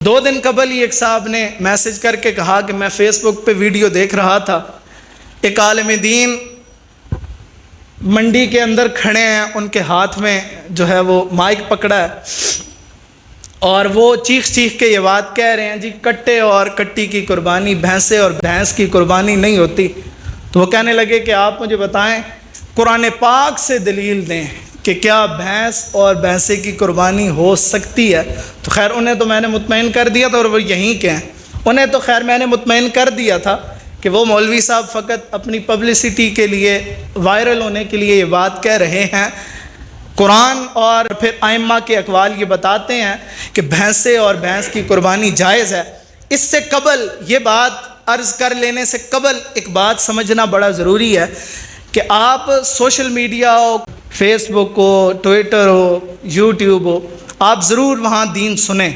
2 دن قبل ہی ایک صاحب نے میسج کر کے کہا کہ میں فیس بک پہ ویڈیو دیکھ رہا تھا، ایک عالم دین منڈی کے اندر کھڑے ہیں، ان کے ہاتھ میں جو ہے وہ مائک پکڑا ہے اور وہ چیخ کے یہ بات کہہ رہے ہیں، جی کٹے اور کٹی کی قربانی، بھینسے اور بھینس کی قربانی نہیں ہوتی۔ تو وہ کہنے لگے کہ آپ مجھے بتائیں، قرآن پاک سے دلیل دیں کہ کیا بھینس اور بھینسے کی قربانی ہو سکتی ہے۔ تو خیر انہیں تو میں نے مطمئن کر دیا تھا، اور وہ یہیں کے ہیں، انہیں تو خیر میں نے مطمئن کر دیا تھا کہ وہ مولوی صاحب فقط اپنی پبلسٹی کے لیے، وائرل ہونے کے لیے یہ بات کہہ رہے ہیں۔ قرآن اور پھر ائمہ کے اقوال یہ بتاتے ہیں کہ بھینسے اور بھینس کی قربانی جائز ہے۔ اس سے قبل یہ بات عرض کر لینے سے قبل ایک بات سمجھنا بڑا ضروری ہے کہ آپ سوشل میڈیا ہو، فیس بک ہو، ٹویٹر ہو، یوٹیوب ہو، آپ ضرور وہاں دین سنیں،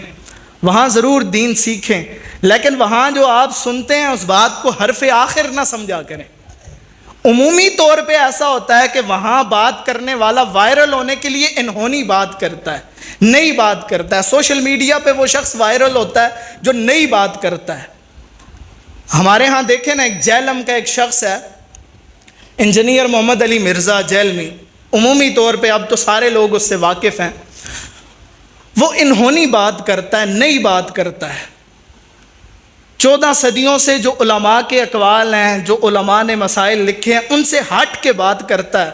وہاں ضرور دین سیکھیں، لیکن وہاں جو آپ سنتے ہیں اس بات کو حرف آخر نہ سمجھا کریں۔ عمومی طور پہ ایسا ہوتا ہے کہ وہاں بات کرنے والا وائرل ہونے کے لیے انہونی بات کرتا ہے، نئی بات کرتا ہے۔ سوشل میڈیا پہ وہ شخص وائرل ہوتا ہے جو نئی بات کرتا ہے۔ ہمارے ہاں دیکھیں نا، ایک جیلم کا ایک شخص ہے، انجینئر محمد علی مرزا جیلمی، عمومی طور پہ اب تو سارے لوگ اس سے واقف ہیں۔ وہ انہونی بات کرتا ہے، نئی بات کرتا ہے۔ 14 صدیوں سے جو علماء کے اقوال ہیں، جو علماء نے مسائل لکھے ہیں، ان سے ہٹ کے بات کرتا ہے،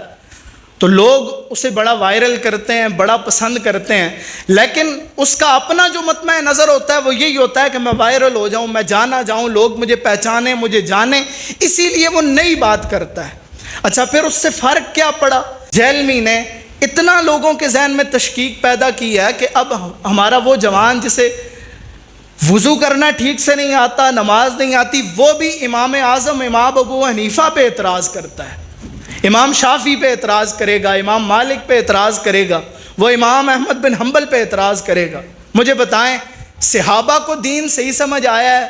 تو لوگ اسے بڑا وائرل کرتے ہیں، بڑا پسند کرتے ہیں۔ لیکن اس کا اپنا جو مطمع نظر ہوتا ہے وہ یہی ہوتا ہے کہ میں وائرل ہو جاؤں، میں جانا جاؤں، لوگ مجھے پہچانیں، مجھے جانیں، اسی لیے وہ نئی بات کرتا ہے۔ اچھا، پھر اس سے فرق کیا پڑا؟ جیلمی نے اتنا لوگوں کے ذہن میں تشکیک پیدا کی ہے کہ اب ہمارا وہ جوان جسے وضو کرنا ٹھیک سے نہیں آتا، نماز نہیں آتی، وہ بھی امام اعظم امام ابو حنیفہ پہ اعتراض کرتا ہے، امام شافعی پہ اعتراض کرے گا، امام مالک پہ اعتراض کرے گا، وہ امام احمد بن حنبل پہ اعتراض کرے گا۔ مجھے بتائیں، صحابہ کو دین صحیح سمجھ آیا ہے،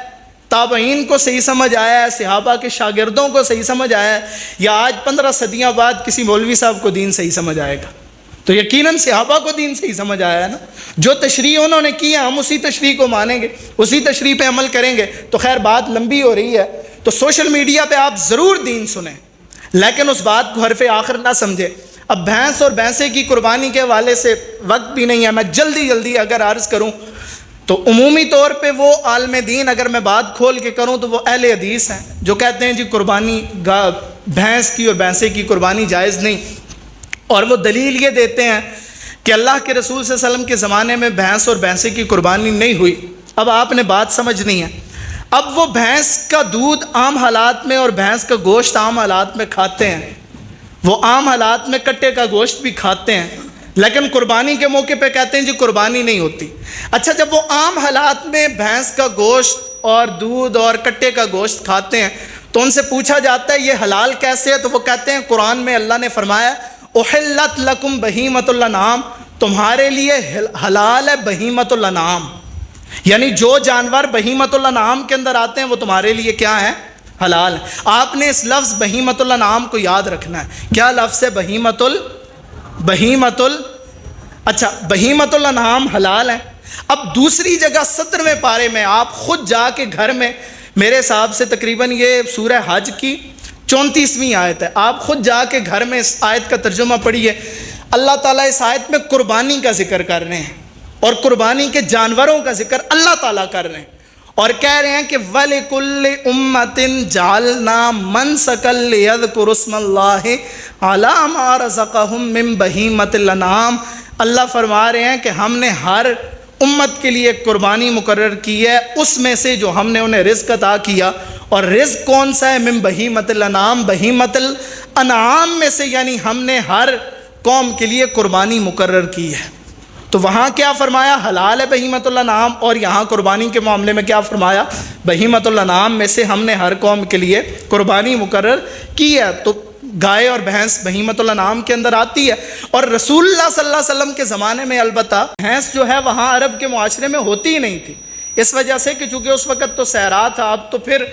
تابعین کو صحیح سمجھ آیا ہے، صحابہ کے شاگردوں کو صحیح سمجھ آیا ہے، یا آج 15 صدیاں بعد کسی مولوی صاحب کو دین صحیح سمجھ آئے گا؟ تو یقیناً صحابہ کو دین صحیح سمجھ آیا ہے نا۔ جو تشریح انہوں نے کی ہے، ہم اسی تشریح کو مانیں گے، اسی تشریح پہ عمل کریں گے۔ تو خیر بات لمبی ہو رہی ہے، تو سوشل میڈیا پہ آپ ضرور دین سنیں، لیکن اس بات کو حرف آخر نہ سمجھیں۔ اب بھینس اور بھینسے کی قربانی کے حوالے سے وقت بھی نہیں ہے، میں جلدی اگر عرض کروں تو عمومی طور پہ وہ عالم دین، اگر میں بات کھول کے کروں تو وہ اہل حدیث ہیں جو کہتے ہیں جی قربانی بھینس کی اور بھینسے کی قربانی جائز نہیں، اور وہ دلیل یہ دیتے ہیں کہ اللہ کے رسول صلی اللہ علیہ وسلم کے زمانے میں بھینس اور بھینسے کی قربانی نہیں ہوئی۔ اب آپ نے بات سمجھنی ہے، اب وہ بھینس کا دودھ عام حالات میں اور بھینس کا گوشت عام حالات میں کھاتے ہیں، وہ عام حالات میں کٹے کا گوشت بھی کھاتے ہیں، لیکن قربانی کے موقع پہ کہتے ہیں جی قربانی نہیں ہوتی۔ اچھا، جب وہ عام حالات میں بھینس کا گوشت اور دودھ اور کٹے کا گوشت کھاتے ہیں تو ان سے پوچھا جاتا ہے یہ حلال کیسے ہے؟ تو وہ کہتے ہیں قرآن میں اللہ نے فرمایا احلت لکم بہیمۃ الانعام، تمہارے لیے حلال ہے بہیمۃ الانعام، یعنی جو جانور بہیمۃ الانعام کے اندر آتے ہیں وہ تمہارے لیے کیا ہے؟ حلال ہے۔ آپ نے اس لفظ بہیمۃ الانعام کو یاد رکھنا ہے۔ کیا لفظ ہے؟ اچھا، بہیمۃ الانعام حلال ہے۔ اب دوسری جگہ 17ویں پارے میں آپ خود جا کے گھر میں، میرے حساب سے تقریباً یہ سورہ حج کی 34ویں آیت ہے، آپ خود جا کے گھر میں اس آیت کا ترجمہ پڑھیے۔ اللہ تعالیٰ اس آیت میں قربانی کا ذکر کر رہے ہیں، اور قربانی کے جانوروں کا ذکر اللہ تعالیٰ کر رہے ہیں، اور کہہ رہے ہیں کہ وَلِكُلِّ أُمَّةٍ جَعَلْنَا مَنْسَكًا لِيَذْكُرُوا اسْمَ اللَّهِ عَلَىٰ مَا رَزَقَهُم مِّن بَهِيمَةِ الْأَنْعَامِ۔ اللہ فرما رہے ہیں کہ ہم نے ہر امت کے لیے ایک قربانی مقرر کی ہے، اس میں سے جو ہم نے انہیں رزق عطا کیا، اور رزق کون سا ہے؟ من بہیمۃ الانعام، بہیمۃ الانعام میں سے، یعنی ہم نے ہر قوم کے لیے قربانی مقرر کی ہے۔ تو وہاں کیا فرمایا؟ حلال ہے بہیمۃ الانعام، اور یہاں قربانی کے معاملے میں کیا فرمایا؟ بہیمۃ الانعام میں سے ہم نے ہر قوم کے لیے قربانی مقرر کی ہے۔ تو گائے اور بھینس بہیمۃ الانعام کے اندر آتی ہے، اور رسول اللہ صلی اللہ علیہ وسلم کے زمانے میں البتہ بھینس جو ہے وہاں عرب کے معاشرے میں ہوتی ہی نہیں تھی، اس وجہ سے کہ چونکہ اس وقت تو صحرا تھا، اب تو پھر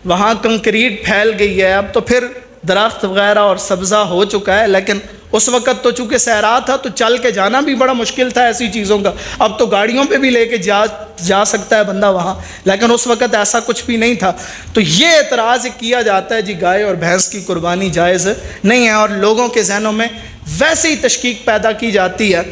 وہاں کنکریٹ پھیل گئی ہے، اب تو پھر درخت وغیرہ اور سبزہ ہو چکا ہے، لیکن اس وقت تو چونکہ صحرا تھا تو چل کے جانا بھی بڑا مشکل تھا ایسی چیزوں کا، اب تو گاڑیوں پہ بھی لے کے جا سکتا ہے بندہ وہاں، لیکن اس وقت ایسا کچھ بھی نہیں تھا۔ تو یہ اعتراض کیا جاتا ہے جی گائے اور بھینس کی قربانی جائز نہیں ہے، اور لوگوں کے ذہنوں میں ویسے ہی تشکیک پیدا کی جاتی ہے۔